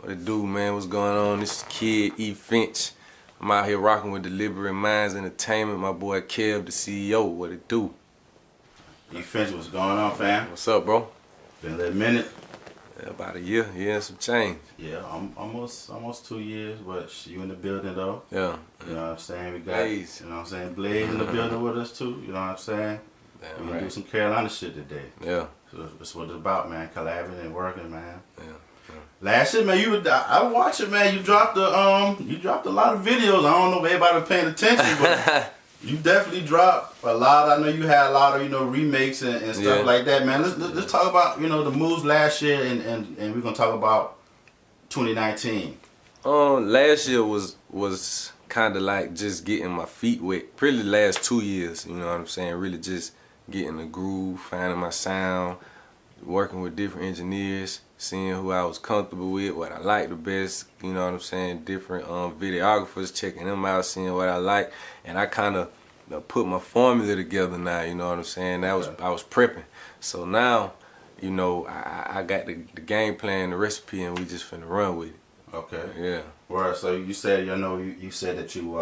What it do, man? What's going on? This is Kid E Finch. I'm out here rocking with Deliberate Minds Entertainment. My boy KevDaCEo. What it do? E Finch, what's going on, fam? What's up, bro? Been a little minute. Yeah, about a year and some change. Yeah, I'm almost 2 years, but you in the building though. Yeah. You know what I'm saying? We got, Blaze. you know what I'm saying, Blaze in the building with us too. You know what I'm saying? Damn We right. gonna do some Carolina shit today. Yeah. So that's what it's about, man. Collaborating and working, man. Yeah. Last year, man, I watched it, man. You dropped a lot of videos. I don't know if everybody was paying attention, but you definitely dropped a lot. I know you had a lot of remakes and stuff like that, man. Let's talk about the moves last year and we're gonna talk about 2019. Last year was kind of like just getting my feet wet. Pretty the last 2 years, you know what I'm saying? Really just getting the groove, finding my sound, working with different engineers, seeing who I was comfortable with, what I like the best, you know what I'm saying? Different videographers, checking them out, seeing what I like, and I kind of put my formula together now, you know what I'm saying? I was prepping. So now, I got the game plan, the recipe, and we just finna run with it. Okay. Yeah. Well, so you said, you said that you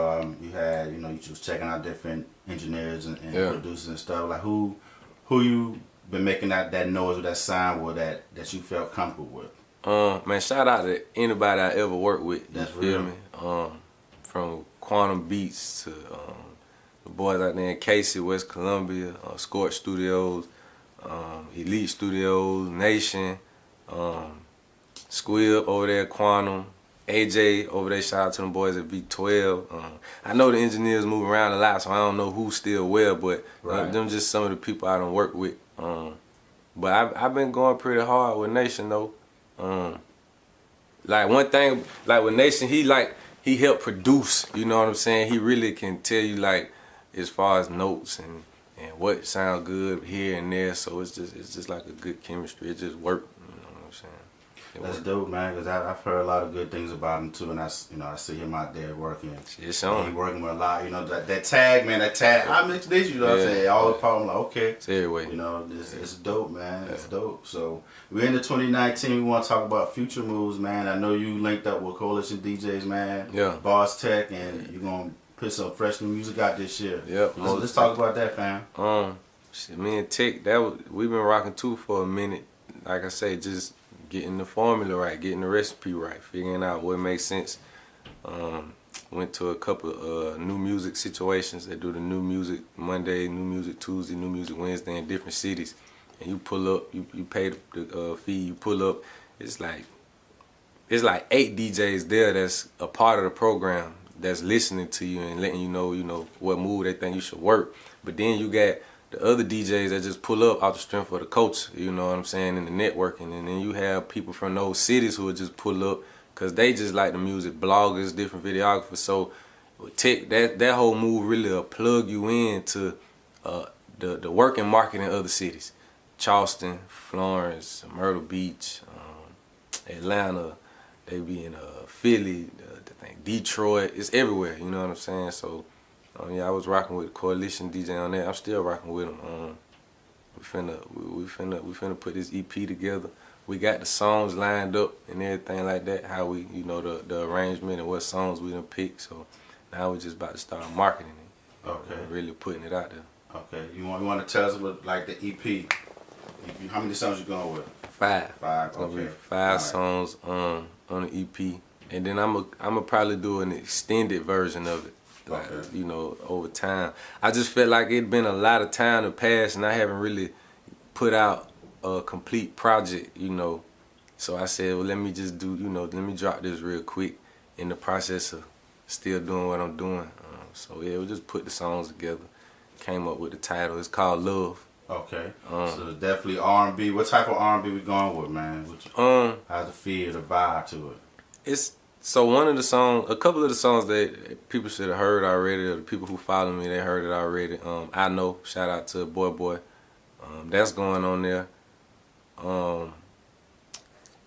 had, you was checking out different engineers and producers and stuff. Like who you been making that noise or that sound with that you felt comfortable with? Man, shout out to anybody I ever worked with. That's you feel real. me? From Quantum Beats to the boys out there in Casey, West Columbia, Scorch Studios, Elite Studios, Nation, Squib over there at Quantum, AJ over there, shout out to them boys at V12. I know the engineers move around a lot, so I don't know who's still where, but them just some of the people I done worked with. But I've been going pretty hard with Nation though. Like one thing, like with Nation, he helped produce, you know what I'm saying? He really can tell you like as far as notes and what sound good here and there, so it's just like a good chemistry. It just worked, you know what I'm saying? That's dope, man, because I've heard a lot of good things about him too, and I see him out there working. It's on. He working with a lot, that tag, man, I mixed this, you know what I'm saying? All the problem, like, okay. It's every way. It's dope, man. It's dope. So we're into 2019. We want to talk about future moves, man. I know you linked up with Coalition DJs, man. Yeah. Boss Tech, and you're gonna put some fresh new music out this year. Yep. Let's talk about that, fam. Shit, me and Tech, we've been rocking too for a minute. Like I say, just getting the formula right, getting the recipe right, figuring out what makes sense. Went to a couple of new music situations. They do the new music Monday, new music Tuesday, new music Wednesday in different cities. And you pull up, you pay the fee, you pull up. It's like 8 DJs there that's a part of the program that's listening to you and letting you know what move they think you should work. But then you got the other DJs that just pull up out the strength of the coach, you know what I'm saying, and the networking. And then you have people from those cities who will just pull up because they just like the music, bloggers, different videographers. So with Tech, that whole move really will plug you into the work and market in other cities. Charleston, Florence, Myrtle Beach, Atlanta, they be in Philly, Detroit, it's everywhere, you know what I'm saying? So yeah, I was rocking with Coalition DJ on that. I'm still rocking with them. We finna put this EP together. We got the songs lined up and everything like that. How we, the arrangement and what songs we done pick. So now we're just about to start marketing it. Okay. Really putting it out there. Okay. You want to tell us what like the EP? How many songs you going with? 5. 5. It's gonna Okay. be 5 songs on the EP, and then I'm probably do an extended version of it. Like, over time. I just felt like it'd been a lot of time to pass and I haven't really put out a complete project, So I said, well, let me just do, let me drop this real quick in the process of still doing what I'm doing. So yeah, we just put the songs together, came up with the title. It's called Love. Okay. So it's definitely R&B. What type of R&B we going with, man? How's the feel, the vibe to it? So a couple of the songs that people should have heard already, or the people who follow me, they heard it already. I Know, shout out to Boy. That's going on there.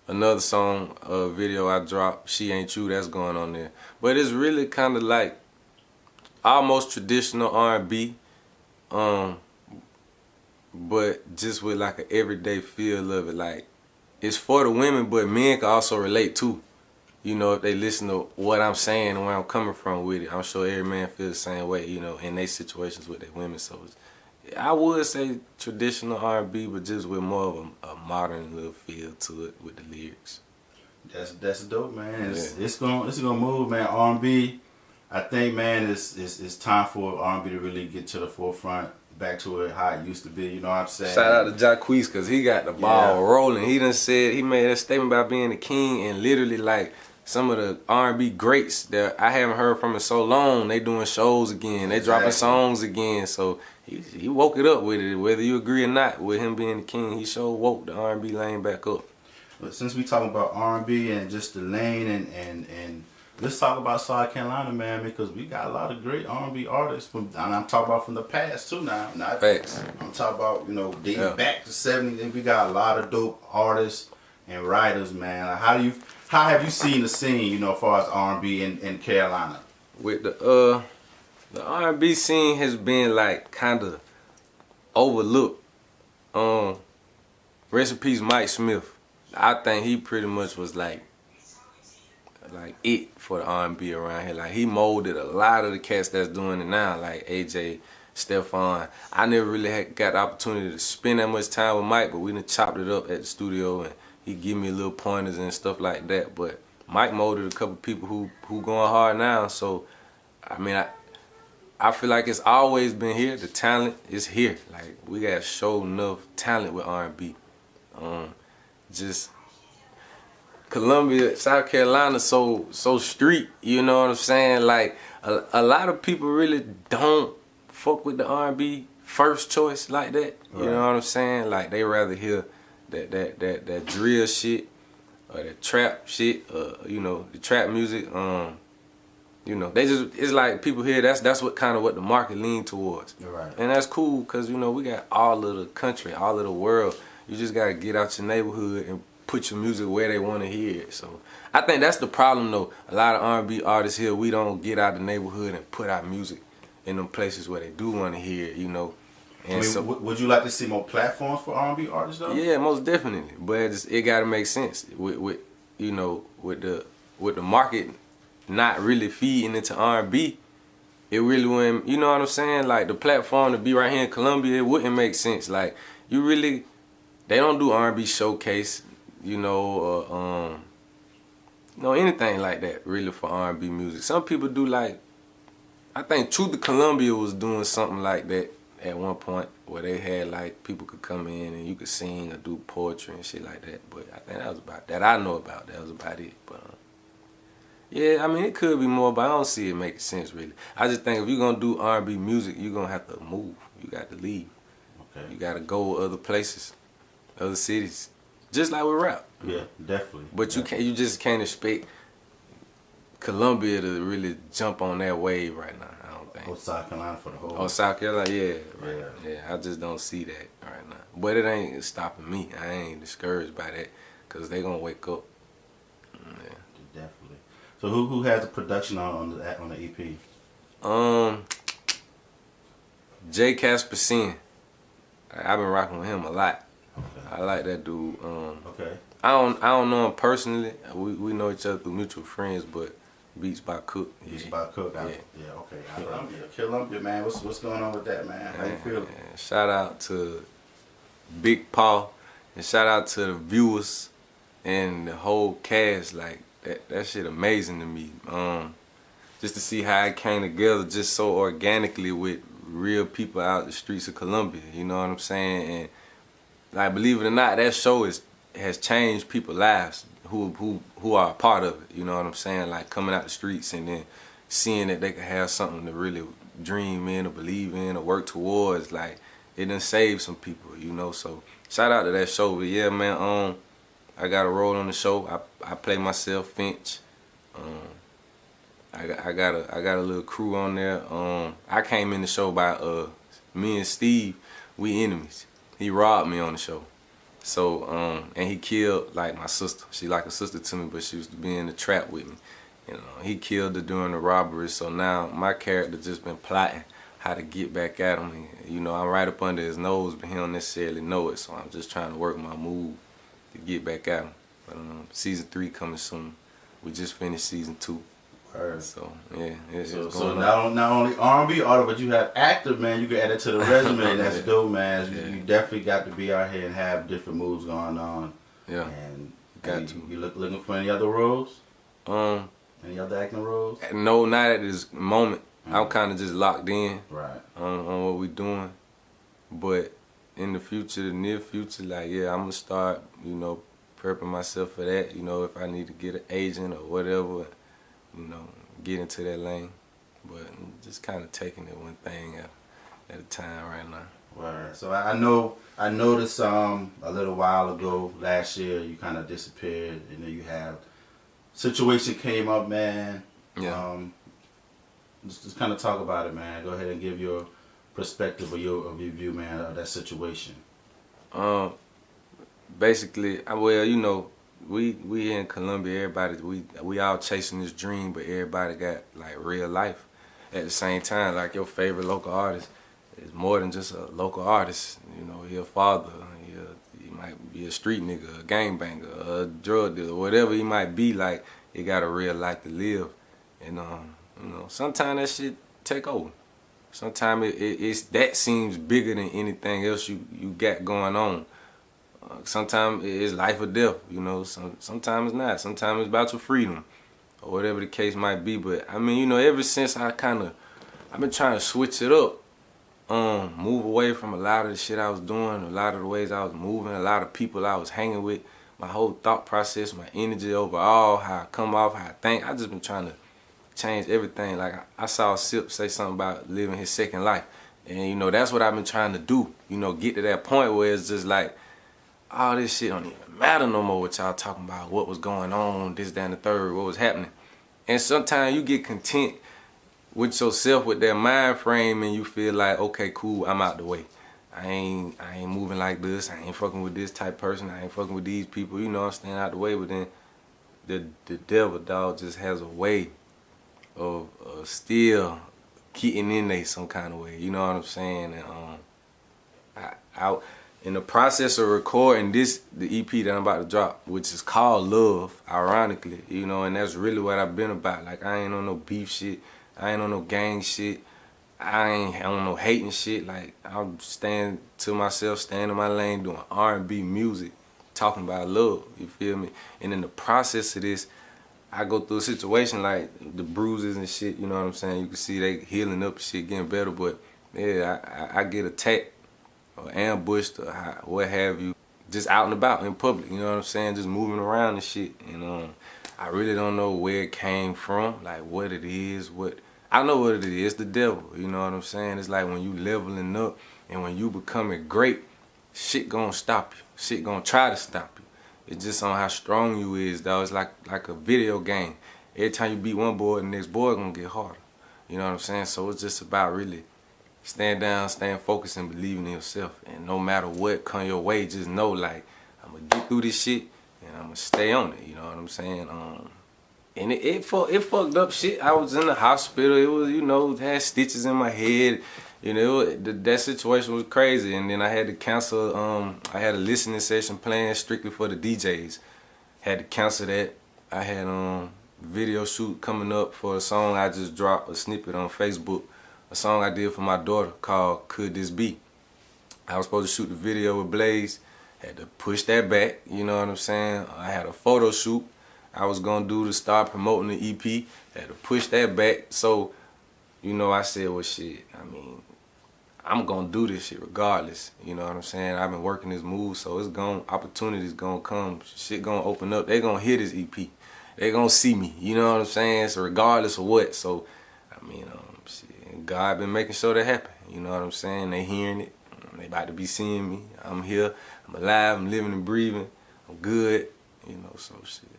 Another song, video I dropped, She Ain't You, that's going on there. But it's really kind of like almost traditional R&B, but just with like an everyday feel of it. Like, it's for the women, but men can also relate too. you know, if they listen to what I'm saying and where I'm coming from with it, I'm sure every man feels the same way, you know, in their situations with their women. So I would say traditional R&B, but just with more of a modern little feel to it with the lyrics. That's dope, man. It's gonna move, man. R&B, I think, man, it's time for R&B to really get to the forefront, back to it how it used to be. You know what I'm saying? Shout out to Jacquees, cause he got the ball rolling. He done said, he made a statement about being the king, and literally like some of the R&B greats that I haven't heard from in so long, they doing shows again. They dropping songs again. So he woke it up with it. Whether you agree or not with him being the king, he sure woke the R&B lane back up. But since we talking about R&B and just the lane and let's talk about South Carolina, man, because we got a lot of great R&B artists and I'm talking about from the past too now. Facts. I'm talking about, you know, dating back to 70s, and we got a lot of dope artists and writers, man. Like, how have you seen the scene, you know, as far as R&B in Carolina? With the R&B scene has been like kind of overlooked. Rest in peace, Mike Smith. I think he pretty much was like it for the R&B around here. Like, he molded a lot of the cats that's doing it now, like AJ, Stefan. I never really got the opportunity to spend that much time with Mike, but we done chopped it up at the studio, and he give me little pointers and stuff like that. But Mike molded a couple people who going hard now. So, I mean, I feel like it's always been here. The talent is here. Like, we got show enough talent with R&B. Just Columbia, South Carolina, so street, you know what I'm saying? Like, a lot of people really don't fuck with the R&B first choice like that. You know what I'm saying? Like, they rather hear that drill shit or that trap shit, you know, the trap music. You know, it's like people here, that's what kind of what the market lean towards. Right. And that's cool, because, you know, we got all of the country, all of the world. You just gotta get out your neighborhood and put your music where they want to hear it. So I think that's the problem, though. A lot of R&B artists here, we don't get out the neighborhood and put our music in them places where they do want to hear it, you know. And I mean, so, would you like to see more platforms for R&B artists, though? yeah, most definitely. But it gotta make sense with you know, with the market not really feeding into R&B. It really wouldn't, you know what I'm saying? Like, the platform to be right here in Columbia, it wouldn't make sense. Like, they don't do R&B showcase, you know, anything like that really for R&B music. Some people do, like, I think Truth to Columbia was doing something like that at one point, where they had, like, people could come in and you could sing or do poetry and shit like that. But I think that was about that. I know about that was about it. But yeah, I mean, it could be more, but I don't see it making sense really. I just think if you're gonna do R&B music, you're gonna have to move. You got to leave. Okay. You got to go other places, other cities, just like with rap. Yeah, definitely. But you just can't expect Columbia to really jump on that wave right now. I don't think. Or South Carolina for the whole. Oh, South Carolina, yeah, right. Yeah. I just don't see that right now. But it ain't stopping me. I ain't discouraged by that, because they gonna wake up. Yeah. Definitely. So who has the production on the EP? J. Casperson. I've been rocking with him a lot. Okay. I like that dude. Okay. I don't know him personally. We know each other through mutual friends, but Beats by Cook. Beats by Cook. Okay. Columbia, man. What's going on with that, man? How you feeling? Shout out to Big Paul, and shout out to the viewers and the whole cast. Like, that shit amazing to me. Just to see how it came together just so organically with real people out the streets of Columbia, you know what I'm saying? And, like, believe it or not, that show has changed people's lives who are a part of it, you know what I'm saying? Like, coming out the streets and then seeing that they can have something to really dream in or believe in or work towards. Like, it done saved some people, you know? So shout out to that show. But yeah, man, I got a role on the show. I play myself, Finch. I got a little crew on there. I came in the show by me and Steve, we enemies. He robbed me on the show. So and he killed, like, my sister. She like a sister to me, but she used to be in the trap with me. You know, he killed her during the robbery. So now my character just been plotting how to get back at him. And, you know, I'm right up under his nose, but he don't necessarily know it. So I'm just trying to work my move to get back at him. But season 3 coming soon. we just finished season 2. So yeah, it's so going not only R&B artist, but you have actor, man. You can add it to the resume. That's dope, man. You definitely got to be out here and have different moves going on. Yeah, and got to. You looking for any other roles? Any other acting roles? No, not at this moment. I'm kind of just locked in on what we doing. But in the future, the near future, like I'm gonna start, prepping myself for that. If I need to get an agent or whatever. Get into that lane, but just kind of taking it one thing at a time right now. Right. So I noticed a little while ago, last year, you kind of disappeared. You have situation came up, man. Yeah. Just kind of talk about it, man. Go ahead and give your perspective or your view, man, of that situation. Basically, we here in Columbia, everybody we all chasing this dream, but everybody got like real life at the same time. Like your favorite local artist is more than just a local artist. He a father, he might be a street nigga, a gangbanger, a drug dealer, whatever he might be. Like he got a real life to live, and sometimes that shit take over. Sometimes it's that seems bigger than anything else you got going on. Sometimes it's life or death, sometimes it's not. Sometimes it's about your freedom or whatever the case might be. But I mean, ever since I've been trying to switch it up, move away from a lot of the shit I was doing, a lot of the ways I was moving, a lot of people I was hanging with, my whole thought process, my energy overall, how I come off, how I think. I just been trying to change everything. Like I saw Sip say something about living his second life. And that's what I've been trying to do, get to that point where it's just like, all this shit don't even matter no more what y'all talking about, what was going on, this, that, and the third, what was happening. And sometimes you get content with yourself, with that mind frame, and you feel like, okay, cool, I'm out the way. I ain't moving like this, I ain't fucking with this type person, I ain't fucking with these people, I'm staying out the way. But then the devil, dog, just has a way of still getting in there some kind of way, you know what I'm saying? And in the process of recording the EP that I'm about to drop, which is called Love, ironically, and that's really what I've been about. Like, I ain't on no beef shit, I ain't on no gang shit, I ain't on no hating shit. Like, I'm staying to myself, staying in my lane, doing R&B music, talking about love, you feel me? And in the process of this, I go through a situation like the bruises and shit, you know what I'm saying? You can see they healing up and shit, getting better, but yeah, I get attacked or ambushed or what have you, just out and about in public, you know what I'm saying? Just moving around and shit. And I really don't know where it came from, like what it is, I know what it is, the devil, you know what I'm saying? It's like when you leveling up and when you becoming great, shit gonna stop you. Shit gonna try to stop you. It's just on how strong you is, though. It's like a video game. Every time you beat one boy, the next boy gonna get harder. You know what I'm saying? So it's just about really staying down, staying focused, and believing in yourself. And no matter what come your way, just know, like, I'm gonna get through this shit and I'm gonna stay on it. You know what I'm saying? And it fucked up shit. I was in the hospital. It was, had stitches in my head. That situation was crazy. And then I had to cancel. I had a listening session planned strictly for the DJs. Had to cancel that. I had video shoot coming up for a song I just dropped a snippet on Facebook. A song I did for my daughter called Could This Be? I was supposed to shoot the video with Blaze. Had to push that back, you know what I'm saying? I had a photo shoot I was gonna do to start promoting the EP. Had to push that back. So, I said, well, shit, I mean, I'm gonna do this shit regardless. You know what I'm saying? I've been working this move, so opportunities gonna come. Shit gonna open up. They gonna hear this EP. They gonna see me. You know what I'm saying? So regardless of what. So, I mean, shit. God been making sure that happen. You know what I'm saying? They hearing it. They about to be seeing me. I'm here. I'm alive. I'm living and breathing. I'm good. So shit.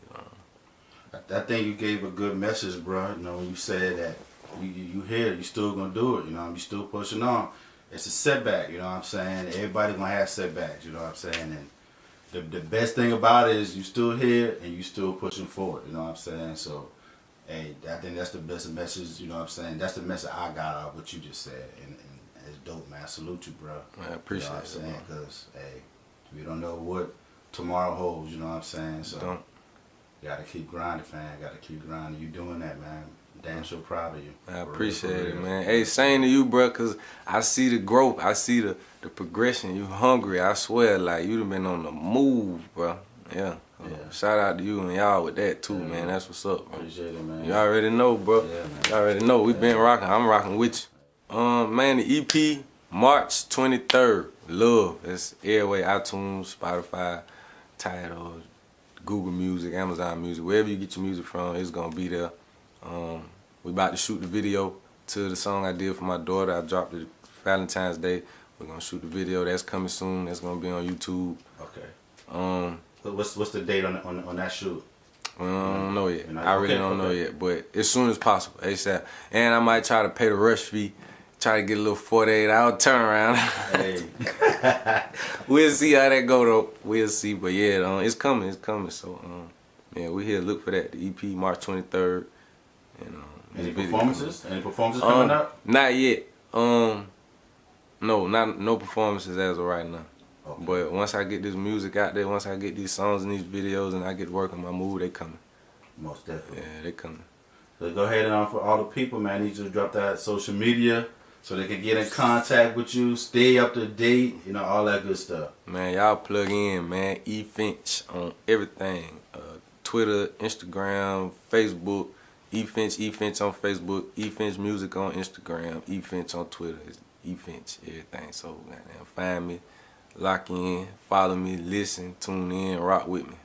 I think you gave a good message, bro. When you said that you here, you still gonna do it. You still pushing on. It's a setback. You know what I'm saying? Everybody gonna have setbacks. You know what I'm saying? And the best thing about it is you still here and you still pushing forward. You know what I'm saying? So. Hey, I think that's the best message, you know what I'm saying? That's the message I got out of what you just said. And it's dope, man. I salute you, bro. I appreciate it. You know what I'm saying? Because, hey, we don't know what tomorrow holds, you know what I'm saying? So, you Gotta keep grinding, fam. Gotta keep grinding. You doing that, man. Damn sure proud of you. I appreciate it, man. Hey, same to you, bro, cause I see the growth. I see the progression. You hungry. I swear, like, you done been on the move, bro. Yeah. Shout out to you and y'all with that, too, man. That's what's up, bro. Appreciate it, man. You already know, bro. Yeah, man. You already know. We been rocking. I'm rocking with you. Man, the EP, March 23rd. Love. It's everywhere. iTunes, Spotify, Tidal, Google Music, Amazon Music. Wherever you get your music from, it's going to be there. We about to shoot the video to the song I did for my daughter. I dropped it Valentine's Day. We're going to shoot the video. That's coming soon. That's going to be on YouTube. Okay. What's the date on that shoot? I don't know yet. I really don't know yet, but as soon as possible, ASAP. And I might try to pay the rush fee, try to get a little 48-hour turnaround. Hey. We'll see how that go though. We'll see, but yeah, it's coming. It's coming. So yeah, we here. Look for that. The EP March 23rd. And any performances? Any performances coming up? Not yet. No performances as of right now. Okay. But once I get this music out there, once I get these songs and these videos, and I get working my move, they coming. Most definitely. Yeah, they coming. So go ahead and for all the people, man, I need you to drop that social media so they can get in contact with you, stay up to date, you know, all that good stuff. Man, y'all plug in, man. E Finch on everything. Twitter, Instagram, Facebook. E Finch on Facebook. E Finch Music on Instagram. E Finch on Twitter. It's E Finch, everything. So, man, find me. Lock in, follow me, listen, tune in, rock with me.